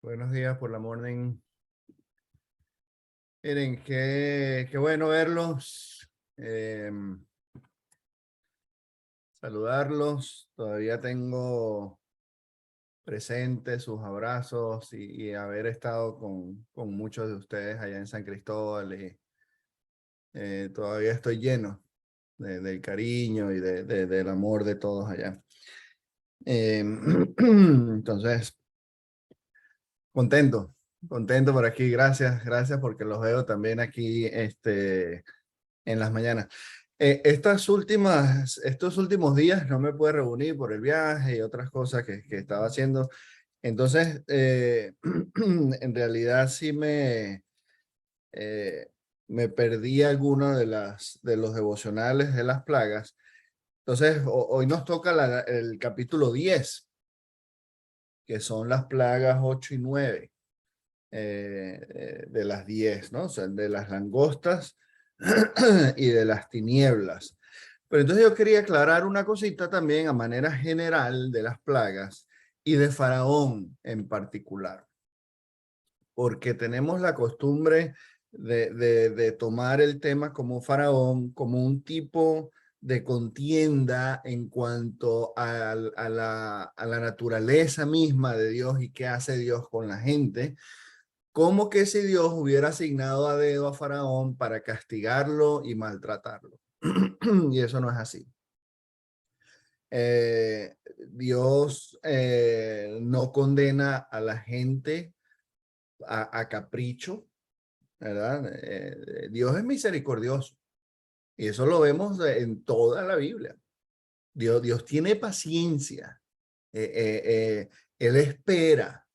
Buenos días por la morning. Miren, qué bueno verlos, saludarlos. Todavía tengo presentes sus abrazos y haber estado con muchos de ustedes allá en San Cristóbal. Todavía estoy lleno del cariño y del amor de todos allá. Entonces, contento, contento por aquí. Gracias porque los veo también aquí en las mañanas. Estos últimos días no me pude reunir por el viaje y otras cosas que estaba haciendo. Entonces, en realidad sí eh, me perdí alguno de los devocionales de las plagas. Entonces, hoy nos toca el capítulo 10, que son las plagas 8 y 9 de las 10, ¿no? O sea, de las langostas y de las tinieblas. Pero entonces yo quería aclarar una cosita también a manera general de las plagas y de Faraón en particular, porque tenemos la costumbre de tomar el tema como Faraón, como un tipo de contienda en cuanto a la naturaleza misma de Dios y qué hace Dios con la gente, como que si Dios hubiera asignado a dedo a Faraón para castigarlo y maltratarlo. Y eso no es así. Dios no condena a la gente a capricho, ¿verdad? Dios es misericordioso y eso lo vemos en toda la Biblia. Dios tiene paciencia. Él espera,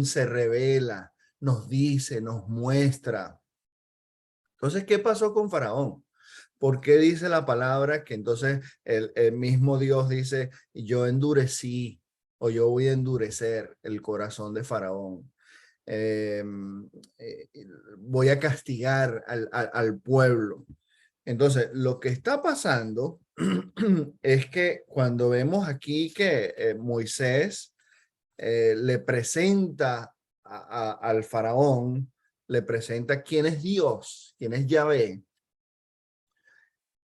se revela, nos dice, nos muestra. Entonces, ¿qué pasó con Faraón? ¿Por qué dice la palabra que entonces el mismo Dios dice, yo endurecí o yo voy a endurecer el corazón de Faraón? Eh, eh, Voy a castigar al pueblo. Entonces, lo que está pasando es que cuando vemos aquí que Moisés le presenta al faraón, le presenta quién es Dios, quién es Yahvé.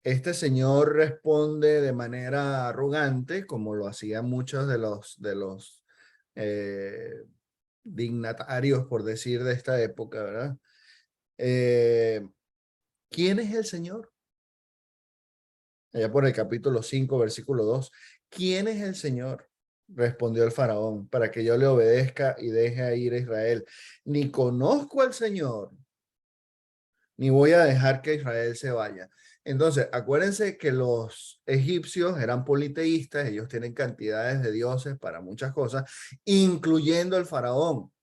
Este señor responde de manera arrogante, como lo hacían muchos de los eh, dignatarios, por decir, de esta época, ¿verdad? Eh, ¿Quién es el Señor? Allá por el capítulo 5, versículo 2. ¿Quién es el Señor? Respondió el faraón, para que yo le obedezca y deje ir a Israel. Ni conozco al Señor, ni voy a dejar que Israel se vaya. Entonces, acuérdense que los egipcios eran politeístas, ellos tienen cantidades de dioses para muchas cosas, incluyendo el faraón,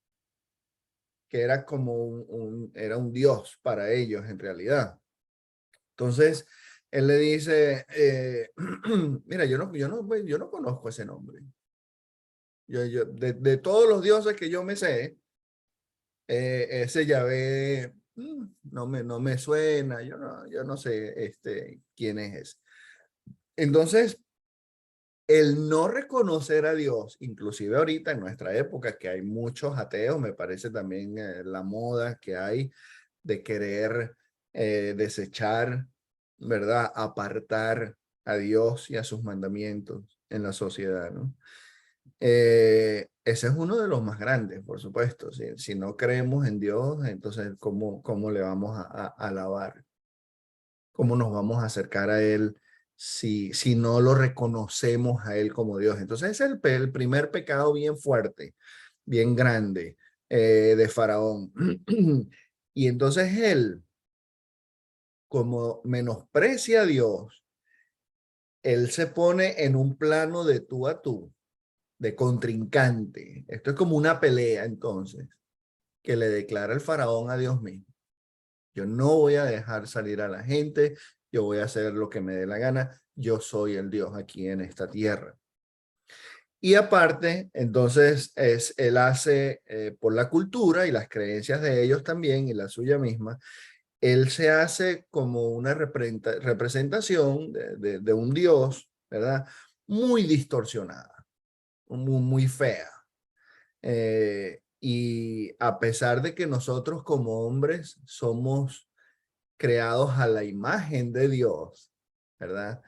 que era como era un dios para ellos en realidad. Entonces, él le dice, mira, yo no conozco ese nombre. De todos los dioses que yo me sé, ese Yahvé no me suena, yo no sé quién es ese. Entonces, el no reconocer a Dios, inclusive ahorita en nuestra época, que hay muchos ateos, me parece también la moda que hay de querer desechar, ¿verdad? Apartar a Dios y a sus mandamientos en la sociedad, ¿no? Ese es uno de los más grandes, por supuesto. Si no creemos en Dios, entonces, ¿cómo le vamos a alabar? ¿Cómo nos vamos a acercar a Él si no lo reconocemos a Él como Dios? Entonces, es el primer pecado bien fuerte, bien grande de Faraón. Y entonces él, como menosprecia a Dios, él se pone en un plano de tú a tú, de contrincante. Esto es como una pelea entonces, que le declara el faraón a Dios mismo. Yo no voy a dejar salir a la gente, yo voy a hacer lo que me dé la gana, yo soy el Dios aquí en esta tierra. Y aparte, entonces, él hace por la cultura y las creencias de ellos también y la suya misma, él se hace como una representación de un Dios, ¿verdad? Muy distorsionada, muy fea. Y a pesar de que nosotros como hombres somos creados a la imagen de Dios, ¿verdad?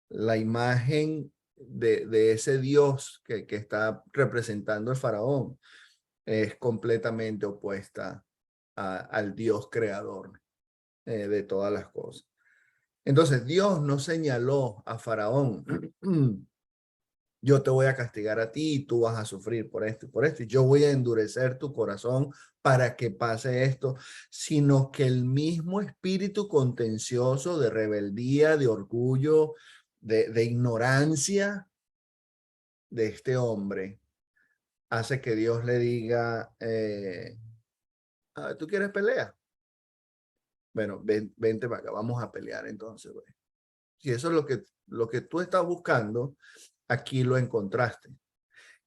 La imagen de ese Dios que está representando el faraón es completamente opuesta al Dios creador de todas las cosas. Entonces Dios no señaló a Faraón, yo te voy a castigar a ti y tú vas a sufrir por esto y por esto, y yo voy a endurecer tu corazón para que pase esto, sino que el mismo espíritu contencioso de rebeldía, de orgullo, de ignorancia de este hombre hace que Dios le diga, ¿tú quieres pelea? Bueno, vente para acá, vamos a pelear entonces, güey. Si eso es lo que tú estás buscando, aquí lo encontraste.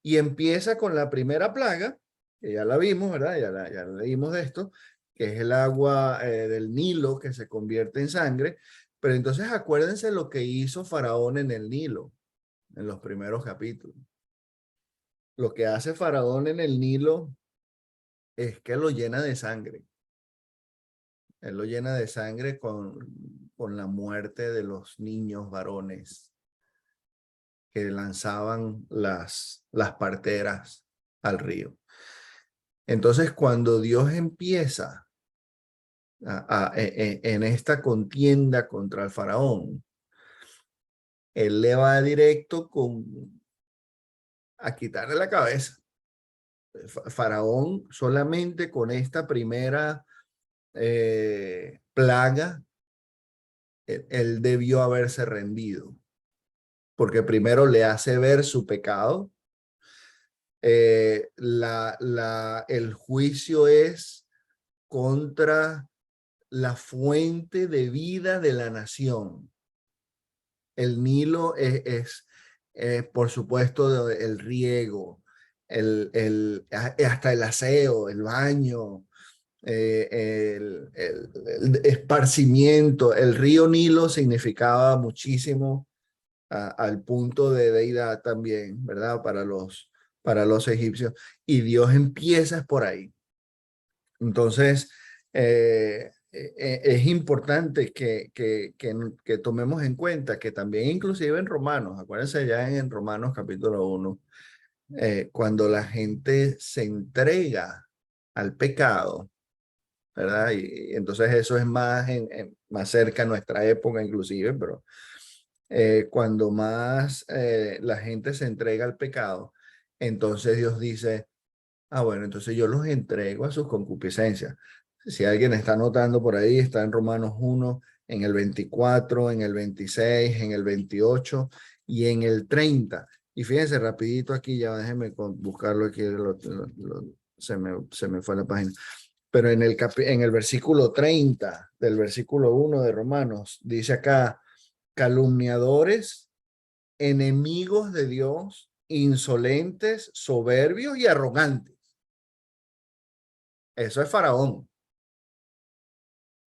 Y empieza con la primera plaga, que ya la vimos, ¿verdad? Ya leímos de esto, que es el agua del Nilo que se convierte en sangre. Pero entonces acuérdense lo que hizo Faraón en el Nilo, en los primeros capítulos. Lo que hace Faraón en el Nilo es que lo llena de sangre. Él lo llena de sangre con la muerte de los niños varones que lanzaban las parteras al río. Entonces, cuando Dios empieza en esta contienda contra el faraón, él le va directo a quitarle la cabeza. Faraón solamente con esta primera plaga, él debió haberse rendido, porque primero le hace ver su pecado. El juicio es contra la fuente de vida de la nación. El Nilo es por supuesto, el riego, hasta el aseo, el baño, el esparcimiento. El río Nilo significaba muchísimo al punto de deidad también, ¿verdad? Para los egipcios. Y Dios empieza por ahí. Entonces, es importante que tomemos en cuenta que también inclusive en Romanos, acuérdense ya en Romanos capítulo 1, cuando la gente se entrega al pecado, ¿verdad? Y entonces eso es más, más cerca a nuestra época inclusive, pero cuando más la gente se entrega al pecado, entonces Dios dice, ah, bueno, entonces yo los entrego a sus concupiscencias. Si alguien está anotando por ahí, está en Romanos 1, en el 24, en el 26, en el 28 y en el 30. Y fíjense, rapidito aquí, ya déjenme buscarlo aquí, se me fue la página. Pero en el versículo 30 del versículo 1 de Romanos, dice acá, calumniadores, enemigos de Dios, insolentes, soberbios y arrogantes. Eso es Faraón.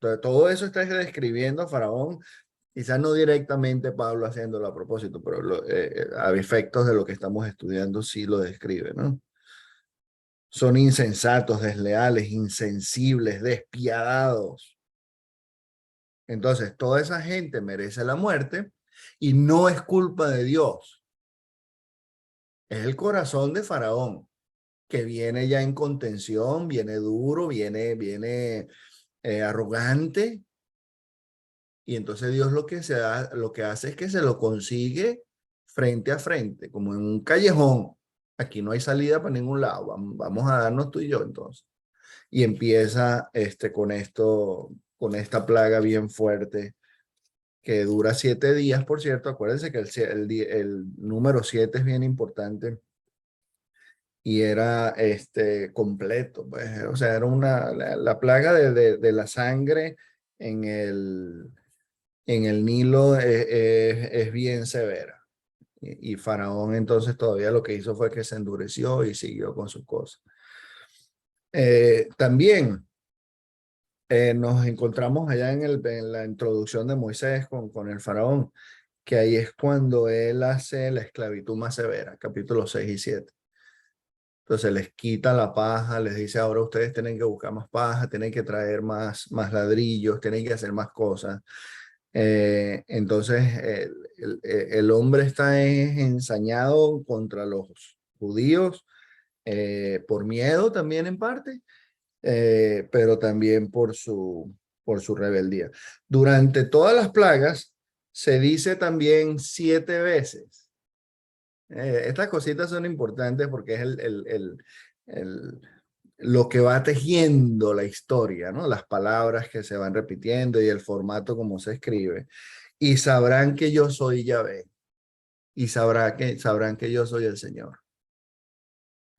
Entonces, todo eso está describiendo a Faraón, quizás no directamente Pablo haciéndolo a propósito, pero a efectos de lo que estamos estudiando sí lo describe, ¿no? Son insensatos, desleales, insensibles, despiadados. Entonces, toda esa gente merece la muerte y no es culpa de Dios. Es el corazón de Faraón, que viene ya en contención, viene duro, viene arrogante. Y entonces Dios lo que hace es que se lo consigue frente a frente, como en un callejón. Aquí no hay salida para ningún lado. Vamos a darnos tú y yo entonces. Y empieza con esta plaga bien fuerte que dura 7 días, por cierto. Acuérdense que el número 7 es bien importante y era completo, pues, o sea, era la plaga de la sangre en el Nilo es bien severa. Y Faraón entonces todavía lo que hizo fue que se endureció y siguió con sus cosas. También nos encontramos allá en la introducción de Moisés con el Faraón, que ahí es cuando él hace la esclavitud más severa, capítulos 6 y 7. Entonces les quita la paja, les dice ahora ustedes tienen que buscar más paja, tienen que traer más ladrillos, tienen que hacer más cosas. Entonces el hombre está ensañado contra los judíos por miedo también en parte, pero también por su rebeldía. Durante todas las plagas se dice también 7 veces. Estas cositas son importantes porque es el- lo que va tejiendo la historia, ¿no? Las palabras que se van repitiendo y el formato como se escribe. Y sabrán que yo soy Yahvé y sabrán que yo soy el Señor.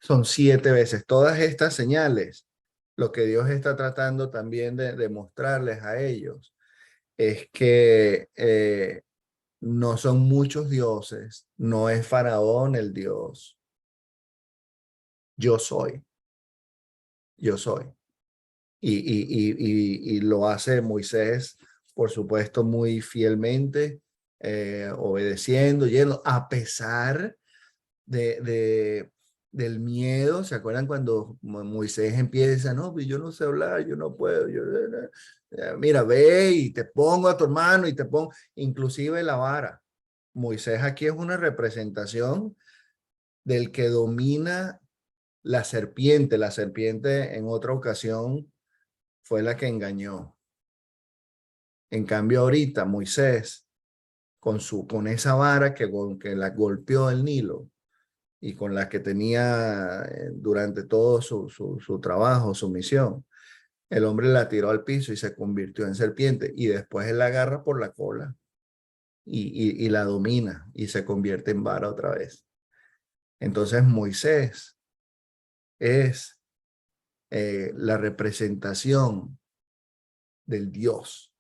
Son 7 veces. Todas estas señales, lo que Dios está tratando también de mostrarles a ellos es que no son muchos dioses, no es Faraón el Dios. Yo soy, yo soy. Y lo hace Moisés, por supuesto, muy fielmente, obedeciendo, yendo, a pesar de, de, del miedo. ¿Se acuerdan cuando Moisés empieza? No, pues yo no sé hablar, yo no puedo. Mira, ve y te pongo a tu hermano y te pongo, inclusive la vara. Moisés aquí es una representación del que domina la serpiente. La serpiente en otra ocasión fue la que engañó. En cambio ahorita Moisés con esa vara que la golpeó el Nilo y con la que tenía durante todo su trabajo, su misión, el hombre la tiró al piso y se convirtió en serpiente y después él la agarra por la cola y la domina y se convierte en vara otra vez. Entonces Moisés es la representación del Dios.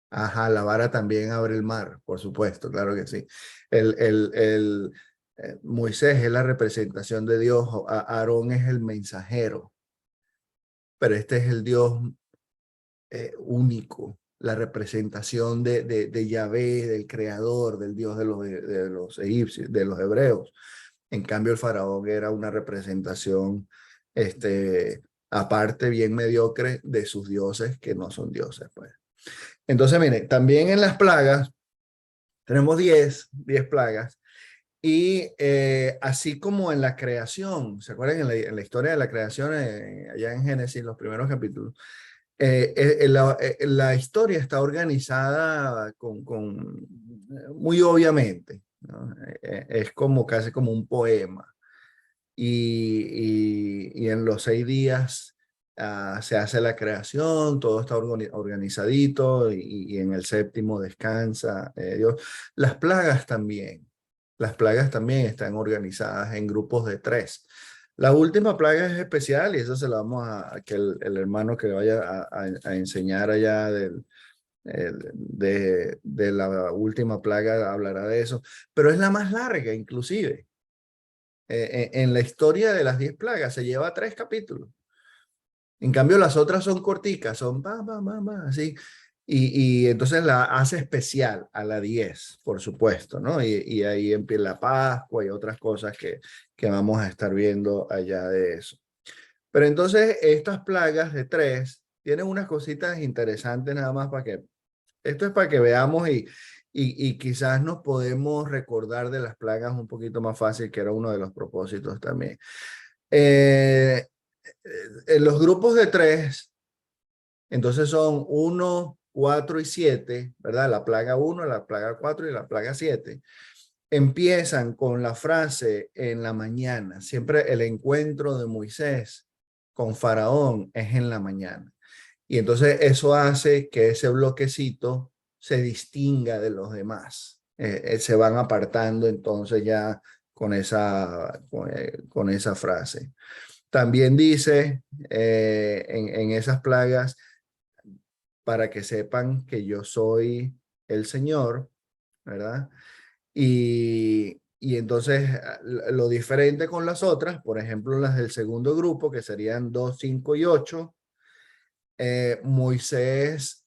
Ajá, la vara también abre el mar, por supuesto, claro que sí. Moisés es la representación de Dios, Aarón es el mensajero, pero este es el Dios único, la representación de Yahvé, del creador, del Dios de los egipcios, de los hebreos. En cambio, el faraón era una representación, aparte, bien mediocre de sus dioses, que no son dioses, pues. Entonces, mire, también en las plagas, tenemos 10 plagas, y así como en la creación, ¿se acuerdan en la historia de la creación, allá en Génesis, los primeros capítulos? La historia está organizada muy obviamente, ¿no? Es como casi como un poema. Y en los 6 días se hace la creación, todo está organizadito y en el séptimo descansa Dios. Las plagas también, las plagas también están organizadas en grupos de 3. La última plaga es especial y eso se la vamos a que el hermano que vaya a enseñar allá de la última plaga hablará de eso, pero es la más larga inclusive. En la historia de las 10 plagas se lleva 3 capítulos. En cambio, las otras son corticas, son así. Y entonces la hace especial a la 10, por supuesto, ¿no? Y ahí empieza la Pascua y otras cosas que vamos a estar viendo allá de eso. Pero entonces estas plagas de 3 tienen unas cositas interesantes nada más para que, esto es para que veamos y quizás nos podemos recordar de las plagas un poquito más fácil, que era uno de los propósitos también. Eh, en los grupos de 3, entonces son 1, 4 y 7, ¿verdad? La plaga 1, la plaga 4 y la plaga 7. Empiezan con la frase en la mañana. Siempre el encuentro de Moisés con Faraón es en la mañana. Y entonces eso hace que ese bloquecito se distinga de los demás. Se van apartando entonces ya con esa frase. También dice en esas plagas, para que sepan que yo soy el Señor, ¿verdad? Y entonces lo diferente con las otras, por ejemplo, las del segundo grupo, que serían 2, 5 y 8, Moisés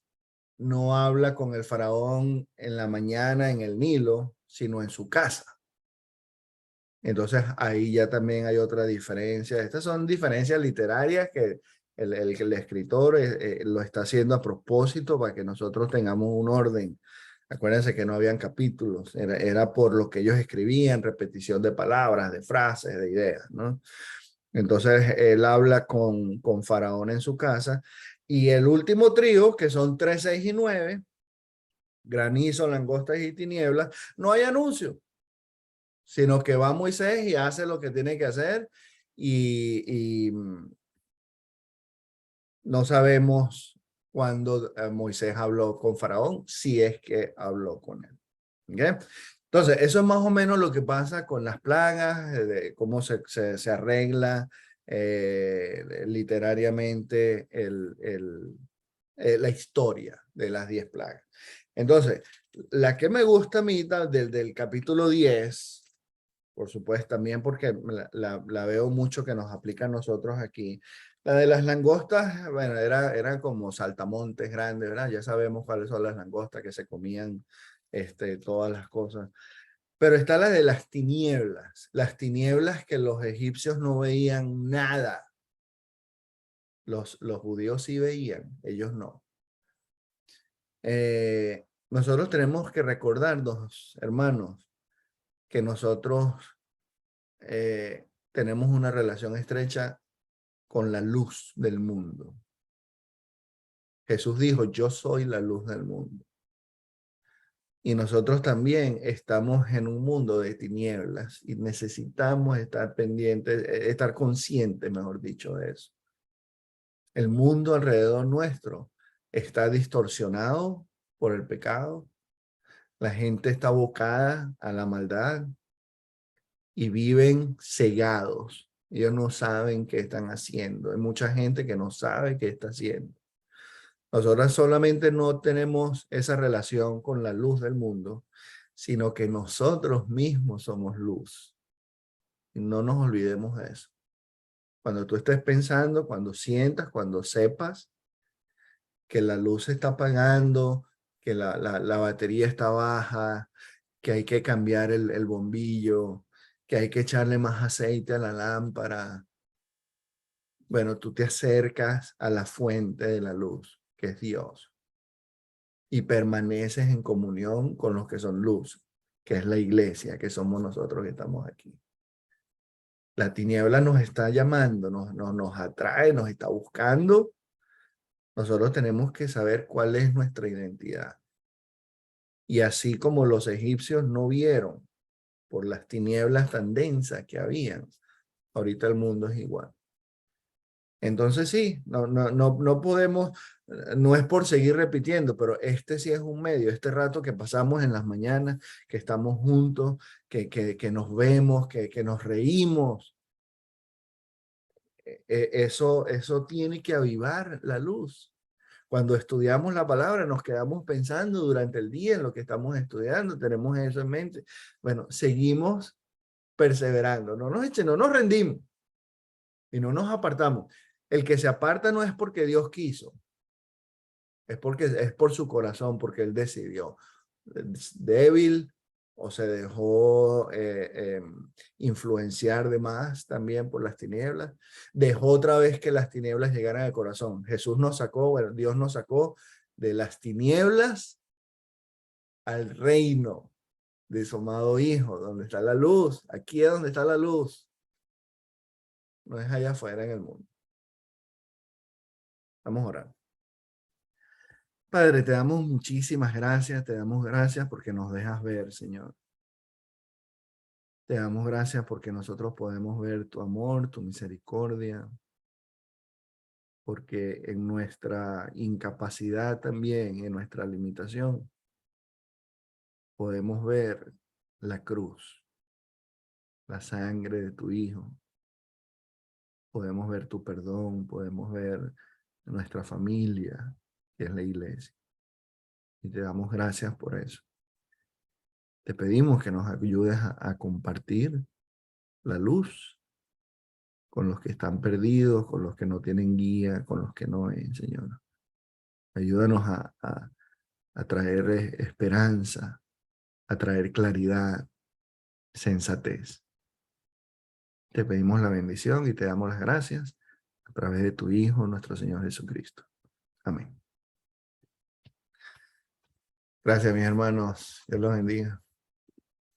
no habla con el faraón en la mañana en el Nilo, sino en su casa. Entonces ahí ya también hay otra diferencia. Estas son diferencias literarias que el escritor lo está haciendo a propósito para que nosotros tengamos un orden. Acuérdense que no habían capítulos, era por lo que ellos escribían, repetición de palabras, de frases, de ideas, ¿no? Entonces él habla con Faraón en su casa. Y el último trío, que son 3, 6 y 9, granizo, langostas y tinieblas, no hay anuncio, sino que va Moisés y hace lo que tiene que hacer y no sabemos cuándo Moisés habló con Faraón, si es que habló con él. ¿Okay? Entonces, eso es más o menos lo que pasa con las plagas, de cómo se arregla literariamente la historia de las 10 plagas. Entonces, la que me gusta a mí del capítulo 10, por supuesto, también porque la veo mucho que nos aplica a nosotros aquí. La de las langostas, bueno, era como saltamontes grandes, ¿verdad? Ya sabemos cuáles son las langostas que se comían todas las cosas. Pero está la de las tinieblas que los egipcios no veían nada. Los judíos sí veían, ellos no. Nosotros tenemos que recordarnos, hermanos, que nosotros tenemos una relación estrecha con la luz del mundo. Jesús dijo, yo soy la luz del mundo. Y nosotros también estamos en un mundo de tinieblas y necesitamos estar pendientes, estar conscientes, mejor dicho, de eso. El mundo alrededor nuestro está distorsionado por el pecado. La gente está abocada a la maldad y viven cegados. Ellos no saben qué están haciendo. Hay mucha gente que no sabe qué está haciendo. Nosotros solamente no tenemos esa relación con la luz del mundo, sino que nosotros mismos somos luz. Y no nos olvidemos de eso. Cuando tú estés pensando, cuando sientas, cuando sepas que la luz se está apagando, que la batería está baja, que hay que cambiar el bombillo, que hay que echarle más aceite a la lámpara. Bueno, tú te acercas a la fuente de la luz, que es Dios, y permaneces en comunión con los que son luz, que es la iglesia, que somos nosotros que estamos aquí. La tiniebla nos está llamando, nos atrae, nos está buscando. Nosotros tenemos que saber cuál es nuestra identidad. Y así como los egipcios no vieron por las tinieblas tan densas que habían, ahorita el mundo es igual. Entonces sí, no podemos, no es por seguir repitiendo, pero este sí es un medio, este rato que pasamos en las mañanas, que estamos juntos, que nos vemos, que nos reímos, eso tiene que avivar la luz. Cuando estudiamos la palabra, nos quedamos pensando durante el día en lo que estamos estudiando, tenemos eso en mente. Bueno, seguimos perseverando, no nos rendimos y no nos apartamos. El que se aparta no es porque Dios quiso, es por su corazón, porque él decidió. Débil o se dejó influenciar de más también por las tinieblas. Dejó otra vez que las tinieblas llegaran al corazón. Jesús nos sacó, bueno, Dios nos sacó de las tinieblas al reino de su amado Hijo, donde está la luz. Aquí es donde está la luz. No es allá afuera en el mundo. Vamos a orar. Padre, te damos muchísimas gracias, te damos gracias porque nos dejas ver, Señor. Te damos gracias porque nosotros podemos ver tu amor, tu misericordia, porque en nuestra incapacidad también, en nuestra limitación, podemos ver la cruz, la sangre de tu Hijo. Podemos ver tu perdón, podemos ver nuestra familia, que es la iglesia. Y te damos gracias por eso. Te pedimos que nos ayudes a compartir la luz con los que están perdidos, con los que no tienen guía, con los que no ven, Señor. Ayúdanos a traer esperanza, a traer claridad, sensatez. Te pedimos la bendición y te damos las gracias a través de tu Hijo, nuestro Señor Jesucristo. Amén. Gracias, mis hermanos. Dios los bendiga.